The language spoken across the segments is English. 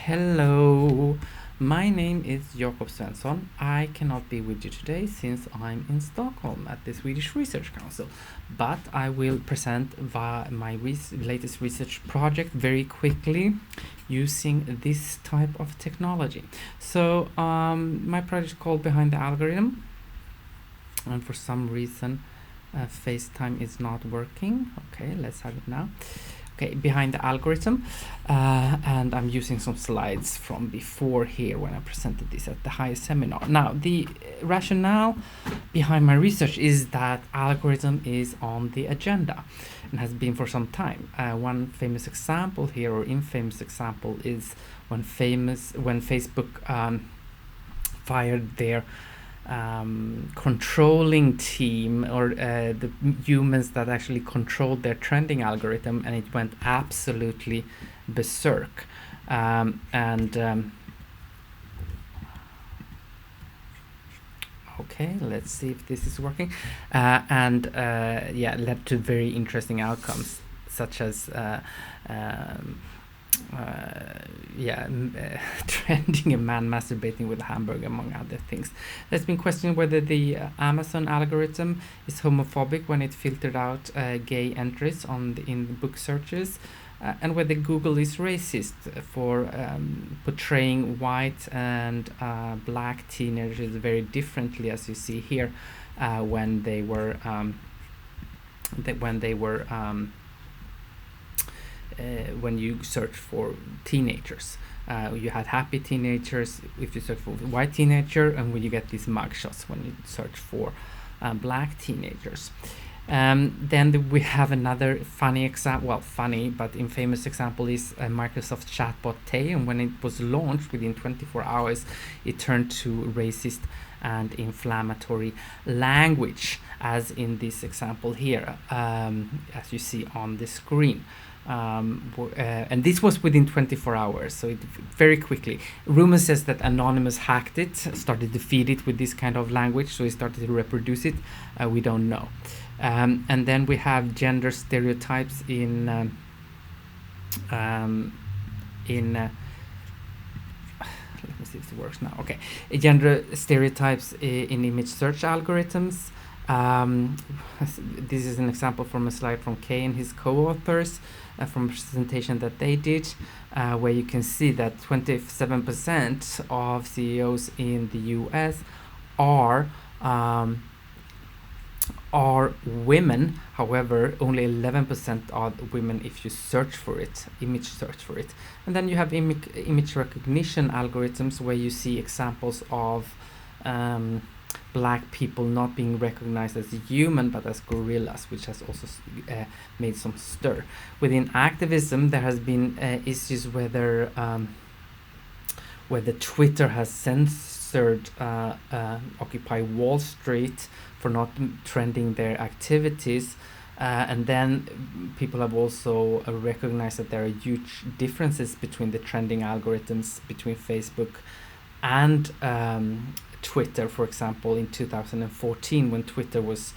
Hello, my name is Jakob. I cannot be with you today since I'm in Stockholm at the Swedish Research Council, but I will present my latest research project very quickly using this type of technology. So my project is called Behind the Algorithm, and for some reason FaceTime is not working. Okay, let's have it now. Okay, Behind the Algorithm, and I'm using some slides from before here when I presented this at the high seminar. Now, the rationale behind my research is that algorithm is on the agenda and has been for some time. One famous example here, or infamous example, is when Facebook fired their controlling team, or the humans that actually controlled their trending algorithm, and it went absolutely berserk. Okay, let's see if this is working. Yeah, led to very interesting outcomes, such as trending a man masturbating with a hamburger, among other things. There's been questioned whether the Amazon algorithm is homophobic when it filtered out gay entries in book searches, and whether Google is racist for portraying white and black teenagers very differently, as you see here, when they were when you search for teenagers. You had happy teenagers if you search for white teenager, and when you get these mugshots when you search for black teenagers. Then we have another funny example, well, funny but infamous example is Microsoft chatbot Tay, and when it was launched within 24 hours it turned to racist and inflammatory language, as in this example here, as you see on the screen. And this was within 24 hours, so it very quickly. Rumor says that Anonymous hacked it, started to feed it with this kind of language, so it started to reproduce it. We don't know. And then we have gender stereotypes in let me see if it works now. Okay, gender stereotypes in image search algorithms. This is an example from a slide from Kay and his co-authors from a presentation that they did, where you can see that 27% of CEOs in the US are women. However, only 11% are women if you search for it, image search for it. And then you have image recognition algorithms, where you see examples of black people not being recognized as a human but as gorillas, which has also made some stir. Within activism, there has been issues whether Twitter has censored Occupy Wall Street for not trending their activities, and then people have also recognized that there are huge differences between the trending algorithms between Facebook and Twitter. For example, in 2014, when Twitter was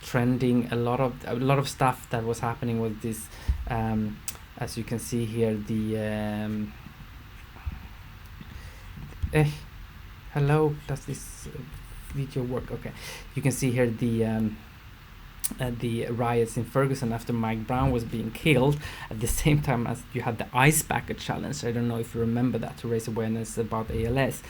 trending, a lot of stuff that was happening with this, as you can see here, the hello, does this video work? Okay, you can see here the riots in Ferguson after Mike Brown was being killed, at the same time as you had the Ice Bucket Challenge. I don't know if you remember that, to raise awareness about ALS,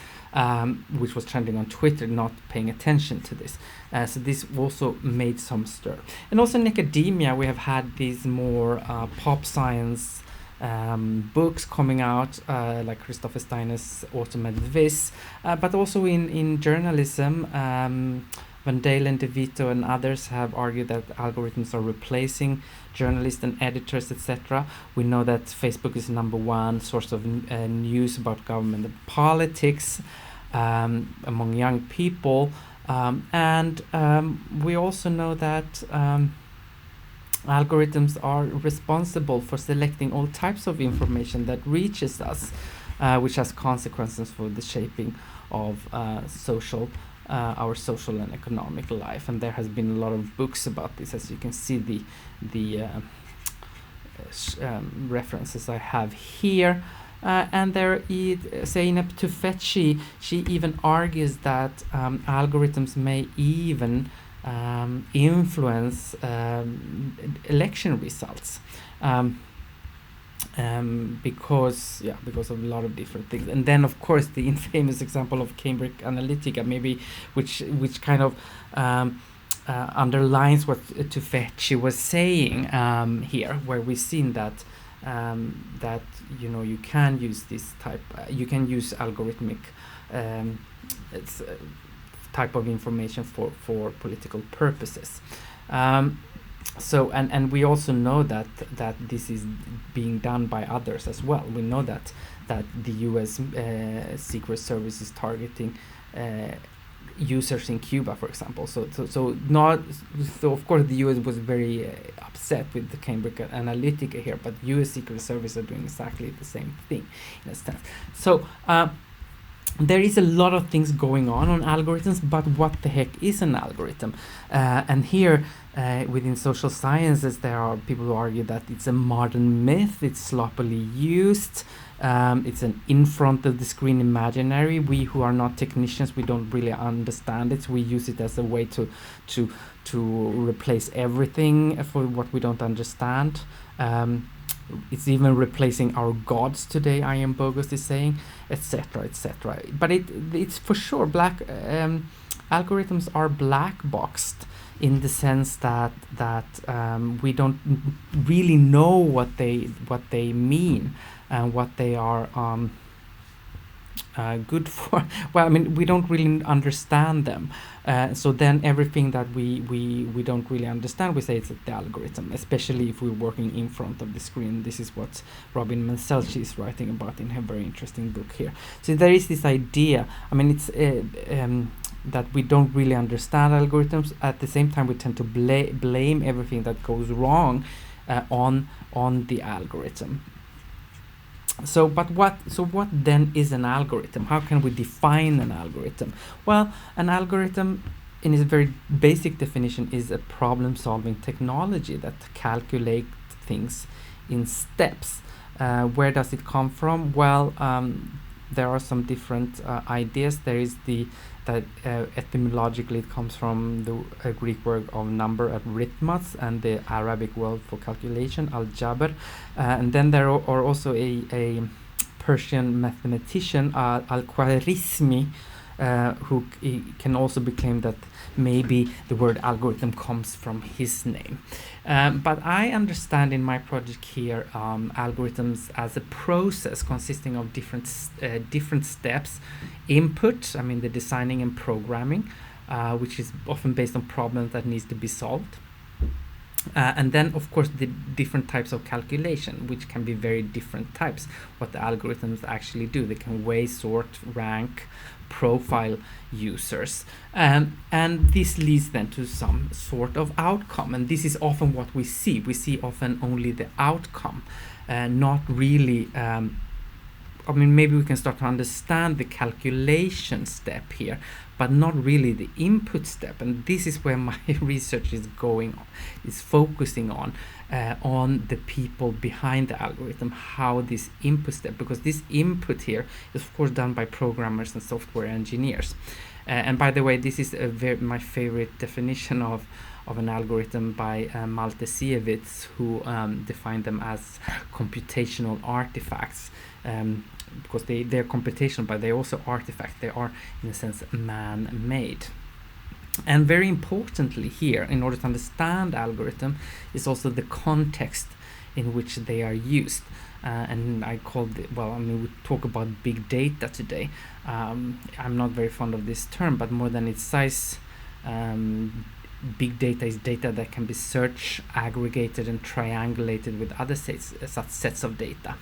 which was trending on Twitter, not paying attention to this. So this also made some stir. And also in academia, we have had these more pop science books coming out, like Christopher Steiner's Automated Viz, but also in journalism. Van Dalen, DeVito, and others have argued that algorithms are replacing journalists and editors, etc. We know that Facebook is #1 source of news about government and politics among young people, and we also know that algorithms are responsible for selecting all types of information that reaches us, which has consequences for the shaping of our social and economic life. And there has been a lot of books about this, as you can see. references I have here. And there is Zeynep Tufekci. She even argues that algorithms may even influence election results. Because of a lot of different things. And then of course the infamous example of Cambridge Analytica, maybe which kind of underlines what Tufekci was saying here, where we've seen that that you can use this type, you can use algorithmic type of information for political purposes. So and we also know that this is being done by others as well. We know that the U.S. Secret Service is targeting users in Cuba, for example. So of course the U.S. was very upset with the Cambridge Analytica here, but U.S. Secret Service are doing exactly the same thing in a sense. So there is a lot of things going on algorithms, but what the heck is an algorithm? And here within social sciences, there are people who argue that it's a modern myth, it's sloppily used, it's an in front of the screen imaginary. We who are not technicians, we don't really understand it. We use it as a way to replace everything for what we don't understand. It's even replacing our gods today, I Am Bogus is saying, etc., etc. But it's for sure algorithms are black boxed in the sense that we don't really know what they mean and what they are good for. Well, I mean, we don't really understand them. So then everything that we don't really understand, we say it's the algorithm, especially if we're working in front of the screen. This is what Robin Manselchi is writing about in her very interesting book here. So there is this idea, I mean, it's that we don't really understand algorithms. At the same time, we tend to blame everything that goes wrong on the algorithm. So what then is an algorithm? How can we define an algorithm? Well, an algorithm in its very basic definition is a problem-solving technology that calculates things in steps. Where does it come from? Well, there are some different ideas. There is that etymologically it comes from the Greek word of number, arithmos, and the Arabic word for calculation, al-jabr. And then there are also a Persian mathematician, al-Khwarizmi, who can also be claimed that maybe the word algorithm comes from his name. But I understand in my project here algorithms as a process consisting of different steps. Input, I mean the designing and programming, which is often based on problems that needs to be solved. And then, of course, the different types of calculation, which can be very different types, what the algorithms actually do. They can weigh, sort, rank, profile users. And this leads then to some sort of outcome. And this is often what we see. We see often only the outcome, not really... I mean, maybe we can start to understand the calculation step here, but not really the input step. And this is where my research is focusing on the people behind the algorithm, how this input step, because this input here is of course done by programmers and software engineers. And by the way, this is my favorite definition of an algorithm by Maltesiewicz, who defined them as computational artifacts. Because they're computational, but they're also artifacts. They are, in a sense, man-made. And very importantly here, in order to understand algorithm, is also the context in which they are used. And I called it, well, I mean, we talk about big data today. I'm not very fond of this term, but more than its size, big data is data that can be searched, aggregated, and triangulated with other sets of data.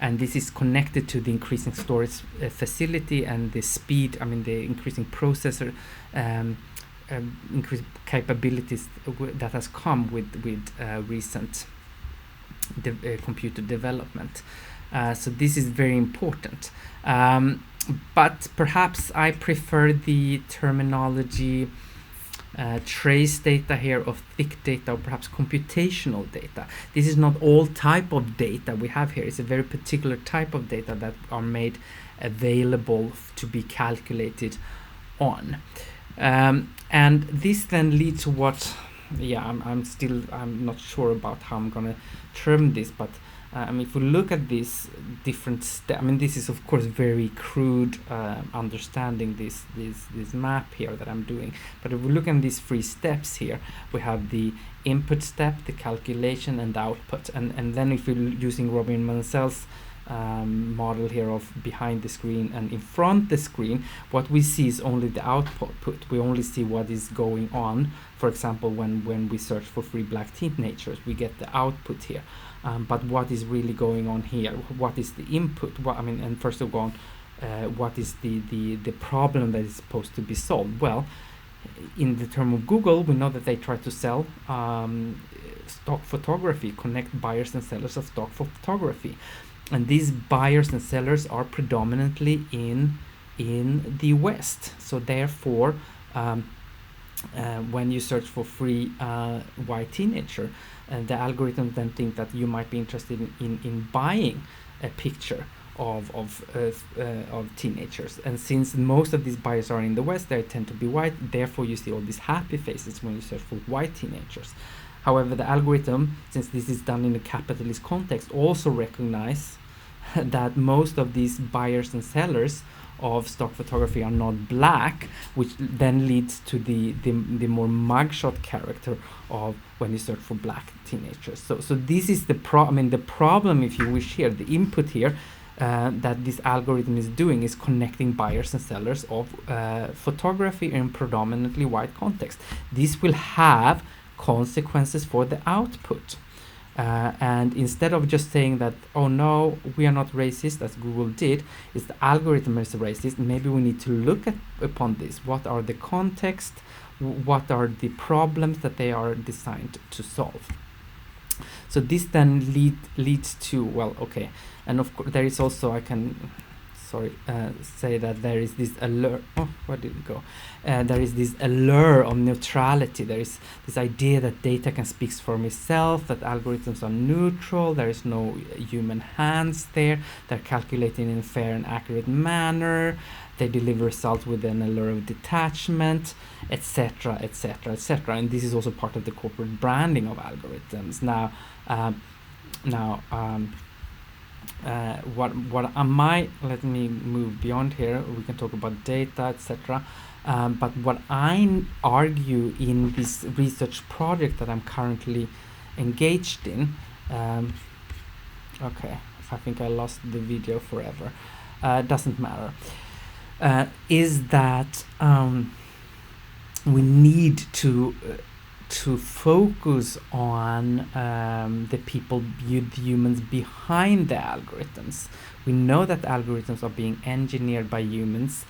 And this is connected to the increasing storage facility and the speed, I mean the increasing processor increased capabilities that has come with recent computer development. So this is very important. But perhaps I prefer the terminology trace data here of thick data or perhaps computational data. This is not all type of data we have here. It's a very particular type of data that are made available to be calculated on. And this then leads to what, I'm not sure about how I'm gonna term this, but if we look at these different steps, this is of course very crude understanding this map here that I'm doing. But if we look at these 3 steps here, we have the input step, the calculation, and the output. And then if we're using Robin Mansell's model here of behind the screen and in front the screen, what we see is only the output. We only see what is going on. For example, when we search for 3 black teenagers, we get the output here. But what is really going on here? What is the input? And first of all, what is the problem that is supposed to be solved? Well, in the term of Google, we know that they try to sell stock photography, connect buyers and sellers of stock photography. And these buyers and sellers are predominantly in the West. So therefore, when you search for 3 white teenager, the algorithm then think that you might be interested in buying a picture of teenagers. And since most of these buyers are in the West, they tend to be white. Therefore, you see all these happy faces when you search for white teenagers. However, the algorithm, since this is done in a capitalist context, also recognize that most of these buyers and sellers of stock photography are not black, which then leads to the more mugshot character of when you search for black teenagers. So this is the problem, if you wish, here. The input here that this algorithm is doing is connecting buyers and sellers of photography in predominantly white context. This will have consequences for the output. And instead of just saying that, oh no, we are not racist, as Google did, is the algorithm is racist, maybe we need to look upon this. What are the context? What are the problems that they are designed to solve? So this then leads to, well, okay, and of course there is also, I can say that there is this allure. Oh, where did it go? There is this allure of neutrality. There is this idea that data can speak for itself, that algorithms are neutral, there is no human hands there, they're calculating in a fair and accurate manner, they deliver results with an allure of detachment, etc., etc., etc. And this is also part of the corporate branding of algorithms. Let me move beyond here. We can talk about data, etc. But what I argue in this research project that I'm currently engaged in, okay, I think I lost the video forever. Doesn't matter. Is that we need to focus on the people, the humans behind the algorithms. We know that algorithms are being engineered by humans.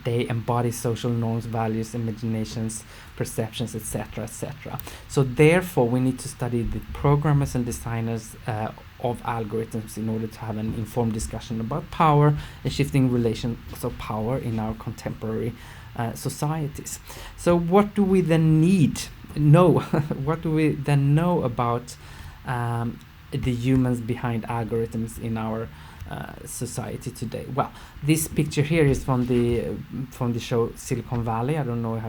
They embody social norms, values, imaginations, perceptions, etc., etc. So therefore, we need to study the programmers and designers of algorithms in order to have an informed discussion about power and shifting relations of power in our contemporary societies. So what do we then know? What do we then know about the humans behind algorithms in our society today? Well, this picture here is from the show Silicon Valley. I don't know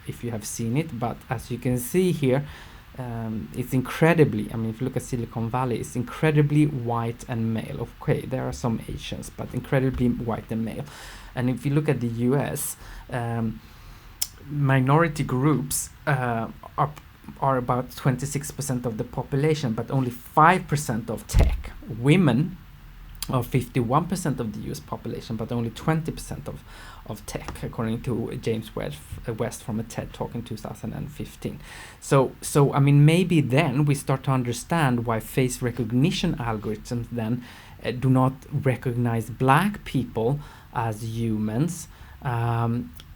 if you have seen it, but as you can see here, it's incredibly, if you look at Silicon Valley, it's incredibly white and male. Okay, there are some Asians, but incredibly white and male. And if you look at the US, minority groups are about 26% of the population, but only 5% of tech. Women are 51% of the US population, but only 20% of tech, according to James West from a TED Talk in 2015. So maybe then we start to understand why face recognition algorithms then do not recognize black people as humans,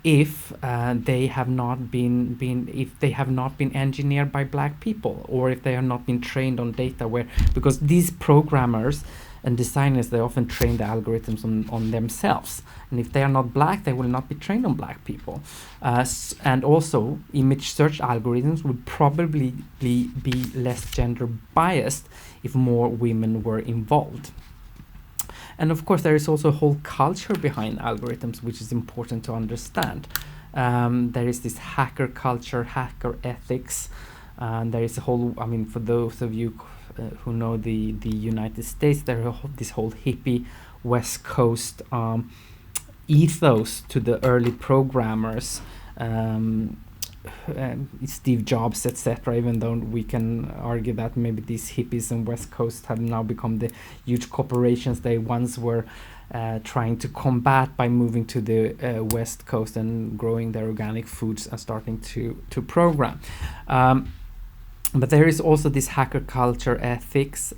if they have not been engineered by black people, or if they have not been trained on data because these programmers and designers, they often train the algorithms on themselves. And if they are not black, they will not be trained on black people. And also, image search algorithms would probably be less gender biased if more women were involved. And of course, there is also a whole culture behind algorithms, which is important to understand. There is this hacker culture, hacker ethics. There is a whole, I mean, for those of you who know the United States, there is this whole hippie West Coast ethos to the early programmers. Steve Jobs, etc. Even though we can argue that maybe these hippies in West Coast have now become the huge corporations they once were trying to combat by moving to the West Coast and growing their organic foods and starting to program. But there is also this hacker culture ethics,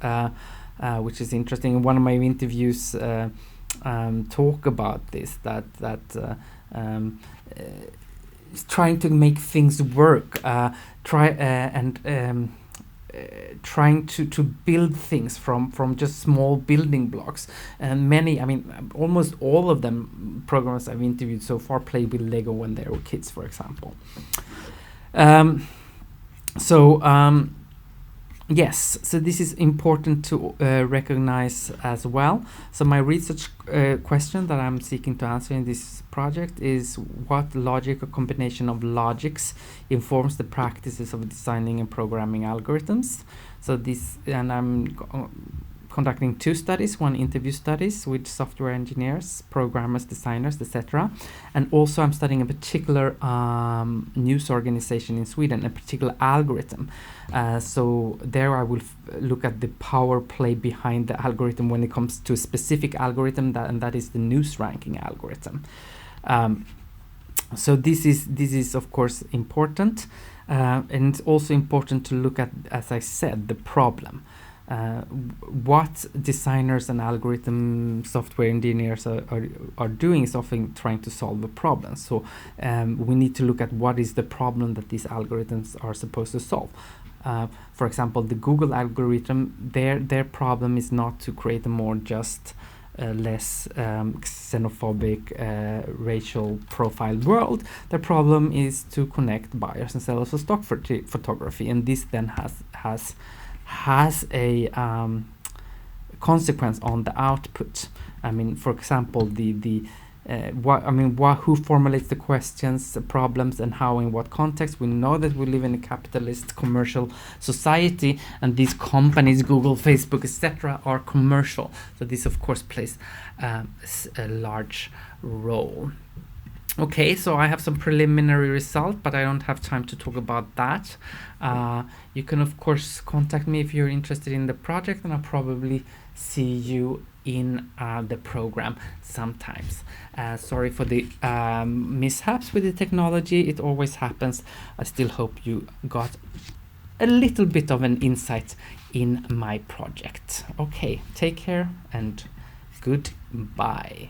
which is interesting. In one of my interviews, talk about this, that trying to make things work, trying to build things from just small building blocks. And many, I mean, almost all of them programmers I've interviewed so far played with Lego when they were kids, for example. Yes, so this is important to recognize as well. So my research question that I'm seeking to answer in this project is what logical combination of logics informs the practices of designing and programming algorithms. So this, and I'm conducting 2 studies, one interview studies with software engineers, programmers, designers, etc. And also I'm studying a particular news organization in Sweden, a particular algorithm. So there I will look at the power play behind the algorithm when it comes to a specific algorithm, and that is the news ranking algorithm. So this is of course important, and it's also important to look at, as I said, the problem. What designers and algorithm software engineers are doing is often trying to solve a problem. So we need to look at what is the problem that these algorithms are supposed to solve. For example, the Google algorithm, their problem is not to create a more just, less xenophobic, racial profile world. The problem is to connect buyers and sellers of stock photography, and this then has a consequence on the output. I mean, for example, who formulates the questions, problems, and how, in what context? We know that we live in a capitalist commercial society, and these companies, Google, Facebook, etc., are commercial. So this, of course, plays a large role. Okay, so I have some preliminary result, but I don't have time to talk about that. You can, of course, contact me if you're interested in the project, and I'll probably see you in the program sometimes. Sorry for the mishaps with the technology. It always happens. I still hope you got a little bit of an insight in my project. Okay, take care and goodbye.